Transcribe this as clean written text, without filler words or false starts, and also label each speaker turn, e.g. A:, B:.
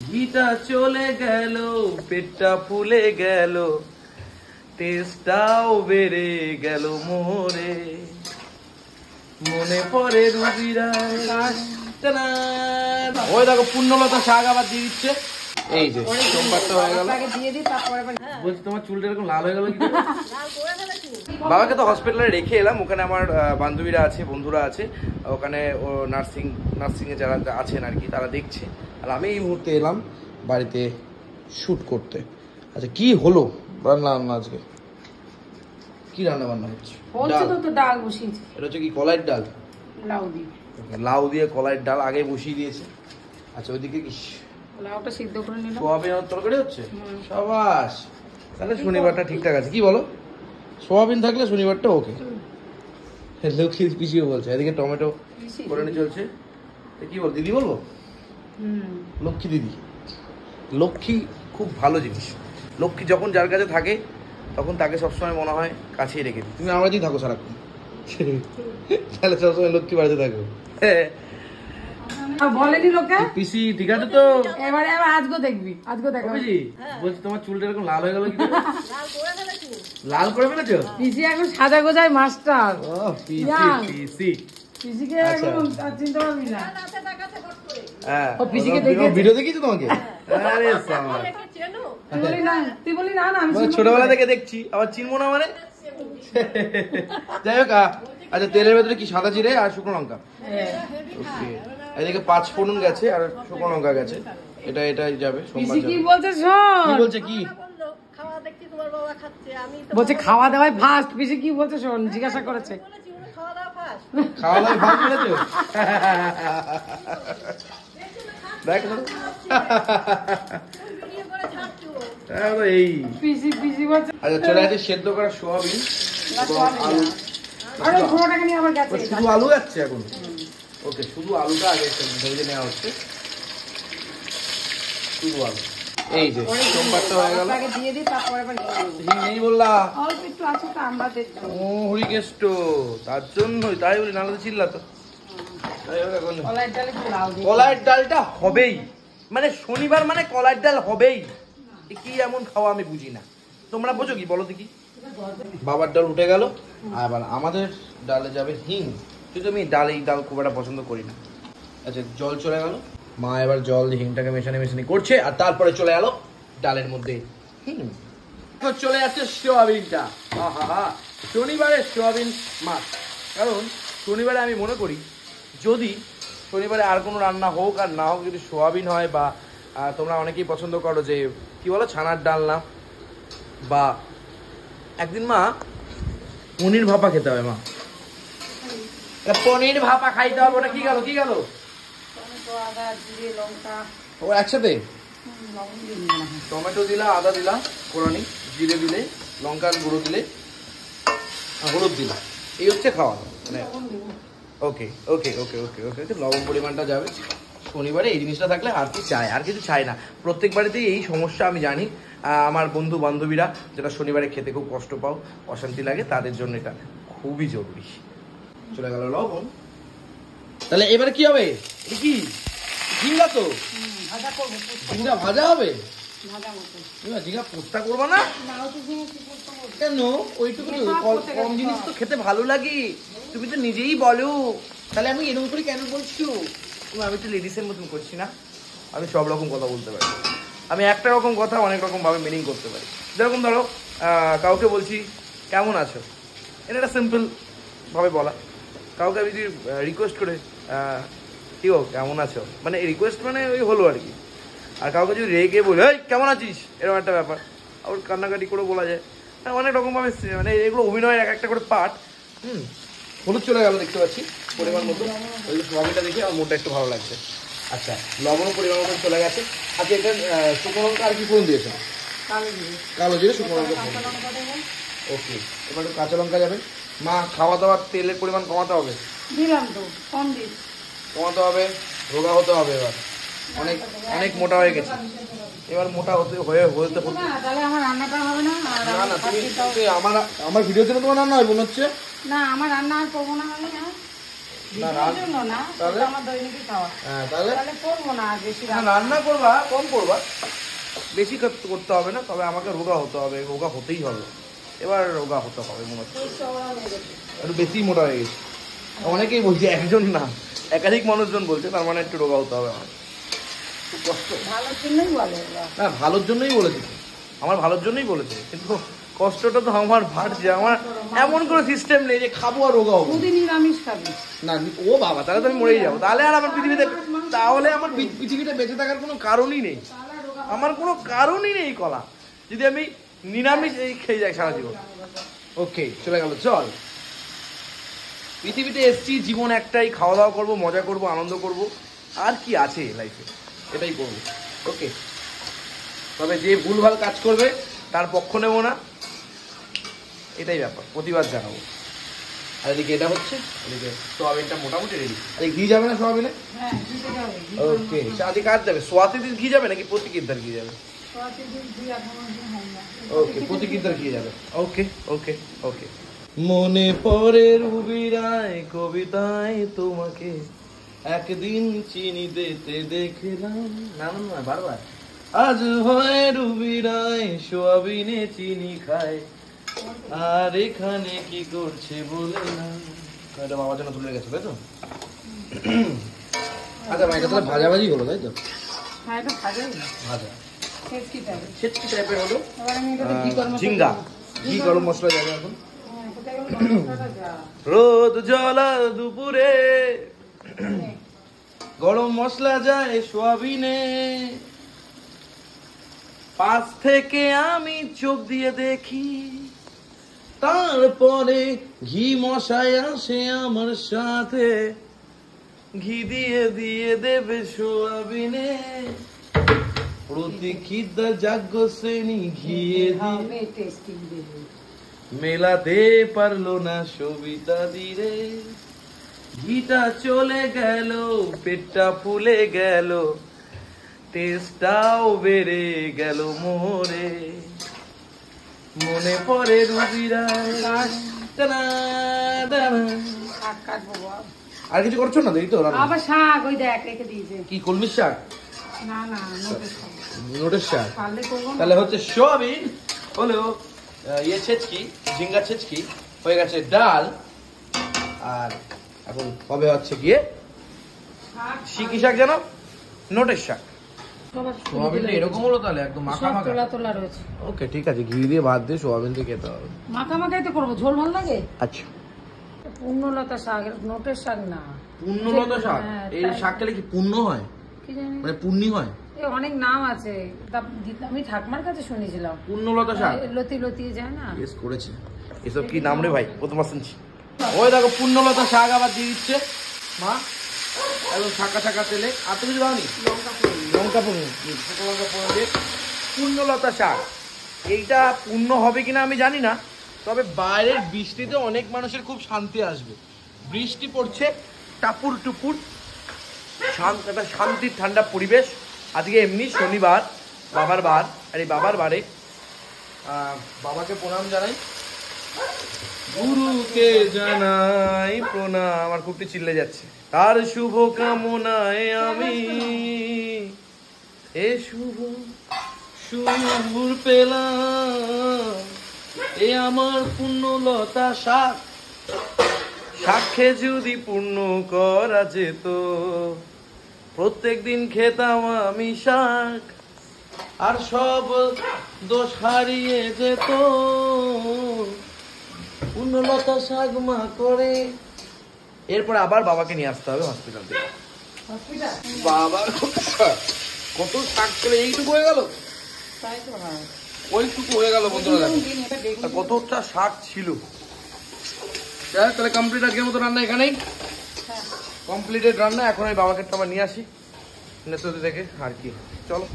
A: ঘিটা চলে গেল, পেটটা ফুলে গেল, টেস্টটাও বেড়ে গেল মোরে, মনে পড়ে রুবিরায়। ওই দেখো পূর্ণলতা শাক আবার দিয়ে দিচ্ছে। এই যে সোমবারটা হয়ে গেল। বলছি তোমার চুলটা এরকম লাল হয়ে গেল কি? বাবাকে তো হসপিটালে রেখে এলাম, ওখানে আমার বান্ধবীরা আছে, বন্ধুরা আছে, ওখানে ও নার্সিংয়ে যারা আছেন আর কি, তারা দেখছে। আর আমি এই মুহূর্তে এলাম বাড়িতে শ্যুট করতে। আচ্ছা কি হলো রান্না বান্না আজকে? কি রান্না বান্না হচ্ছে?
B: ডাল বসিয়েছি।
A: এটা হচ্ছে কি কলাইয়ের ডাল? লাউ দিয়ে কলাইয়ের ডাল আগে বসিয়ে দিয়েছে। আচ্ছা ওইদিকে কি
B: লাউটা সিদ্ধ করে নিলাম।
A: সোয়াবিনের তরকারি হচ্ছে? সাবাস, তাহলে শনিবারটা ঠিকঠাক আছে। কি বলো, সোয়াবিন থাকলে শনিবারটা ওকে। লক্ষ্মী পিছিয়ে বলছে, এদিকে টমেটো করে নিয়ে চলছে। কি বল দিদি বলবো? লক্ষ্মী দিদি। লক্ষ্মী খুব ভালো জিনিস। লক্ষ্মী যখন যার কাছে থাকে তখন তাকে সবসময় মনে হয় কাছেই রেখে দিই। তুমি আমার কাছেই থাকো সারাক্ষণ, তাহলে সবসময় লক্ষ্মী বাড়িতে থাকো।
B: বলেনি লোকে
A: পিসি ঠিক আছে তো?
B: এবারে আজকে দেখবি, আজকে দেখো।
A: বলছি তোমার চুলটা এরকম লাল হয়ে গেল কি? লাল করে ফেলেছো?
B: পিসি এখন সাজা গোজায় মাস্টার।
A: ও পিসি
B: পিসিকে এখন চিনতে পারবি না।
A: হ্যাঁ
B: ও পিসিকে দেখে
A: ভিডিও দেখিছো তোমাকে? আরে সামা
B: তুই বলি না না আমি
A: ছোটবেলা থেকে দেখছি, আবার চিনবো না মানে? যাই হোক। আচ্ছা তেলের ভেতরে কি সাদা জিরে আর শুকনো লঙ্কা? ওকে, এদিকে 5 ফোড়ন গেছে আর শুকনো লঙ্কা গেছে। এটা যাবে সোমবার।
B: কি বলছে শোন?
A: কি বলছে? কি
B: বলছে খাওয়া দাওয়ায় ফার্স্ট। পিসি কি বলছে শোন, জিজ্ঞাসা করেছে।
A: খাওয়া দাওয়া ভালো করেছো? দেখ এই
B: পিসি বলছে।
A: আচ্ছা চলে আছে সেদ্ধ করা সোয়াবিন আলু।
B: আরে ঘোড়াটাকে নিয়ে আবার গেছে।
A: শুধু আলু যাচ্ছে এখন? ওকে, শুধু আলুটা আগে ভেজে নেওয়া হচ্ছে, শুধু আলু। এই যে সোমবারটা হয়ে গেল।
B: আগে দিয়ে দিই, তারপরে আবার
A: হিং নেই বললা?
B: অল্প একটু আছে তো আমরা দেখব।
A: ও হরিকেষ্ট, তার জন্যই তাই বলি, নাহলে তো চিল্লা তো।
B: কলাইয়ের ডালে একটু লাউ দিই।
A: কলাইয়ের ডালটা হবেই, মানে শনিবার মানে কলাইয়ের ডাল হবেই। কি এমন খাওয়া আমি বুঝি না, তোমরা বোঝো কি বলো দেখি? বাবার ডাল উঠে গেল, আবার আমাদের ডালে যাবে হিং। কিন্তু আমি এই ডাল খুব একটা পছন্দ করি না। আচ্ছা জল চলে গেল, মা এবার জল দিয়ে হিংটাকে মেশানি করছে, আর তারপরে চলে গেল ডালের মধ্যে হিং। চলে যাচ্ছে সোয়াবিনটা। শনিবারে সোয়াবিন মাছ, কারণ শনিবারে আমি মনে করি যদি শনিবারে আর কোনো রান্না হোক আর না হোক, যদি সোয়াবিন হয় বা তোমরা অনেকেই পছন্দ করো যে কি বলো ছানার ডালনা, বা একদিন মা পনির ভাপা খেতে হবে। মা পনির ভাপা খাইতে হবে। ওটা কি গেল ও একসাথে? টমেটো দিলা, আদা দিলা, কোরানি জিরে দিলে, লঙ্কার গুঁড়ো দিলে, হলুদ দিলা, এই হচ্ছে খাওয়া মানে। ওকে ওকে ওকে ওকে ওকে ওকে লবণ পরিমাণটা যাবে। শনিবারে এই জিনিসটা থাকলে আর কি চাই, আর কিছু চাই না। প্রত্যেক বাড়িতেই এই সমস্যা আমি জানি। আমার বন্ধু বান্ধবীরা যেটা শনিবারে খেতে খুব কষ্ট পাও, অশান্তি লাগে, তাদের জন্য এটা খুবই জরুরি। চলে গেল লবণ। তাহলে এবারে কি হবে? কি ঝিঙ্গা? তো ঝিঙ্গা ভাজা হবে? ঝিঙ্গা পোস্তা করবা না কেন? ওইটুকু কম জিনিস তো খেতে ভালো লাগে, তুমি তো নিজেই বলো। তাহলে আমি এরকম করে কেন বলছো? আমি তো লেডিসের মতন করছি না, আমি সব রকম কথা বলতে পারি। আমি একটা রকম কথা অনেক রকম ভাবে মিনিং করতে পারি। যেরকম ধরো কাউকে বলছি কেমন আছো, এটা একটা সিম্পল ভাবে বলা। কাউকে আমি যদি রিকোয়েস্ট করে কি গো কেমন আছো, মানে রিকোয়েস্ট মানে ওই হলো আর কি। আর কাউকে যদি রেগে বলে এই কেমন আছিস, এরকম একটা ব্যাপার, আবার কান্নাকাটি করে বলা যায়। অনেক রকমভাবে, মানে এগুলো অভিনয়ের এক একটা করে পার্ট। হলুদ চলে গেল দেখতে পাচ্ছি পরিমাণ মতো, ওই সোয়াবিনটা দেখে আমার মনটা একটু ভালো লাগছে। আচ্ছা লবণও পরিমাণ মতো চলে গেছে। আচ্ছা এটা শুকনো লঙ্কা আর কি ফোড়ন দিয়েছে? কালো জিরে শুকনো লঙ্কা। ওকে, এবার কাঁচা লঙ্কা যাবে। মা খাওয়া দাওয়ার তেলের পরিমাণ কমাতে হবে।
B: দিলাম তো, কম দিস।
A: কমাতে হবে, রোগা হতে হবে। এবার অনেক মোটা হয়ে গেছে, এবার মোটা হতে
B: তাহলে আমার রান্নাটা হবে না।
A: না না তুমি আমার ভিডিওর জন্য তোমার রান্না হয় মনে হচ্ছে?
B: না আমার রান্না আর করবো না। আমি বিক্রির জন্য না,
A: তাহলে?
B: এটা আমার দৈনিকই খাওয়া।
A: হ্যাঁ তাহলে
B: তাহলে করবো না আর বেশি
A: না, রান্না করবা কম করবা, বেশি করতে হবে না, তবে আমাকে রোগা হতে হবে, রোগা হতেই হবে, এবার রোগা হতে হবে মনে হচ্ছে,
B: চওড়া হয়ে গেছে।
A: একটু বেশি মোটা হয়ে গেছে। অনেকেই বলছে, একজন না একাধিক মানুষজন বলছে, তার মানে একটু রোগা হতে হবে আমার, খুব কষ্ট।
B: ভালোর জন্যই বলে ওরা।
A: না ভালোর জন্যই বলেছে, আমার ভালোর জন্যই বলেছে, কিন্তু কষ্টটা তো আমার বাড়ছে, আমার এমন কোনো সিস্টেম নেই যে খাবো আর রোগা হবো।
B: দুদিন নিরামিষ খাবি।
A: না ও বাবা, তাহলে তো আমি মরেই যাবো, তাহলে আর আমার পৃথিবীতে, তাহলে আমার পৃথিবীতে বেঁচে থাকার কোনো কারণই নেই, আমার কোনো কারণই নেই কলা, যদি আমি নিরামিষ এই খেয়ে যাই সারা জীবন। ওকে চলে গেল, চল। পৃথিবীতে এসছি, জীবন একটাই, খাওয়া দাওয়া করবো, মজা করবো, আনন্দ করবো, আর কি আছে লাইফে, এটাই করবো। ওকে, তবে যে ভুলভাল কাজ করবে তার পক্ষ নেব না, এটাই ব্যাপার, প্রতিবাদ জানাবো। আর এদিকে এটা হচ্ছে, এদিকে সোয়াবিনটা মোটামুটি রেডি। এই ঘি যাবে না সোয়াবিনে?
B: হ্যাঁ, দিতে যাবে।
A: ওকে, আজকে কাজ যাবে, সোয়াতিদিন ঘি যাবে নাকি প্রতিকিদার ঘি যাবে?
B: প্রতিদিন দুই এখনো দিন হয় না।
A: ওকে, প্রতিকিদার ঘি যাবে। ওকে ওকে ওকে। মনে পড়ে রুবিরায় কবিতায় তোমাকে একদিন চিনি দিতে দেখলাম, না না না বারবার, আজ হয় রুবিরায় সোয়াবিনে চিনি খায়, আর এখানে কি করছে বলে না। এটা মামার জন্য তুলে গেছে তাই তো? আচ্ছা মা, এটা তাহলে ভাজাভাজি হলো তাই তো?
B: হ্যাঁ, এটা ভাজাই না।
A: ভাজা
B: টেস্টি টাইপ।
A: সেটকি টাইপের হলো।
B: এবার আমি এটাতে ঘি গরম মশলা
A: ঝিঙ্গা,
B: দেবো।
A: ঘি গরম মশলা যাবে এখন।
B: হ্যাঁ, কোথায় গেল গরম মশলাটা? যা।
A: রোদ জ্বলা দুপুরে গরম মশলা যায় সোয়াবিনে, পাশ থেকে আমি চোখ দিয়ে দেখি, তারপরে ঘি মশাই আসে আমার সাথে, ঘি দিয়ে দিয়ে দেবে সোয়াবিনে, প্রতীক্ষিতা যাজ্ঞ শ্রেণী ঘিয়ে দিয়ে
B: হবে টেস্টি দেবে।
A: মেলাতে পারলো না সবিতা দিরে, ঘিটা চলে গেল, পেটটা ফুলে গেল, টেস্টটাও বেড়ে গেল মোরে, মনে পড়ে রুবিরায়।
B: শাক কাটবো বল।
A: আর কিছু করছো না? দেখি তো রান্না।
B: আবার শাক ওই দেখ রেখে দিয়েছে।
A: কি কলমির শাক?
B: না না, নোটের শাক।
A: নোটের শাক।
B: পারলে করবো না।
A: তাহলে হচ্ছে সোয়াবিন হলো, ইয়ে ছেচকি, ঝিঙ্গা ছেচকি হয়ে গেছে, ডাল, আর এখন হবে হচ্ছে গিয়ে
B: শাক
A: কি শাক জানো? নোটের শাক।
B: সবার
A: সোয়াবিনটা এরকম হলো তাহলে একদম মাখা
B: সব
A: মাখা।
B: তোলা তোলা রয়েছে।
A: ওকে ঠিক আছে, ঘি দিয়ে ভাত দিয়ে সোয়াবিন দিয়ে খেতে হবে।
B: মাখা মাখাই তো করবো, ঝোল ভাল লাগে।
A: আচ্ছা,
B: পূর্ণলতা শাক, নোটের শাক না।
A: পুণ্যলতা শাক?
B: হ্যাঁ,
A: এই
B: তাই।
A: শাক খেলে কি পুণ্য হয়,
B: কি জানি,
A: মানে পুণ্যি হয়?
B: এ অনেক নাম আছে। আমি ঠাকুমার কাছে শুনেছিলাম।
A: পুণ্যলতা শাক
B: লতি লতিয়ে যায় না।
A: ইয়েস করেছে। এসব কি নাম রে ভাই, প্রথমবার শুনছি। ওই দেখো পুণ্যলতা শাক আবার দিয়ে দিচ্ছে মা, একদম ছাকা ছাকা তেলে। আর তুমি কিছু দাওনি? লঙ্কা পুরো, শুকনো লঙ্কা পুরো দিয়ে পুণ্যলতা শাক। এইটা পূর্ণ হবে কিনা আমি জানি না, তবে বাইরের বৃষ্টিতে অনেক মানুষের খুব শান্তি আসবে। বৃষ্টি পড়ছে টাপুর টুপুর, একটা শান্তির ঠান্ডা পরিবেশ। আজকে এমনি শনিবার, বাবার বার, আর এই বাবার বারে বাবাকে প্রণাম জানাই, গুরুকে জানাই প্রণাম। আমার কুকুরটি চিল্লে যাচ্ছে। তার শুভ কামনায় আমি এ শুভ সুর পেলাম, এ আমার পুণ্যলতা শাক, শাকে যদি পূর্ণ করা যেত, প্রত্যেক দিন খেতাম আমি শাক, আর সব দোষ হারিয়ে যেত, পুণ্যলতা শাক মা করে। এরপরে আবার বাবাকে নিয়ে আসতে হবে হসপিটাল থেকে। বাবা কত শাক খেলে এইটুকু হয়ে গেল,
B: তাই তো হয়।
A: ওইটুকু হয়ে গেল বন্ধুরা, দেখো
B: দিন এটা দেখুন।
A: আর কতটা শাক ছিল। তাহলে কমপ্লিট আজকের মতো রান্না এখানেই কমপ্লিটেড রান্না। এখন আমি বাবাকে আবার নিয়ে আসি নেতৃত্ব থেকে, আর কি চলো।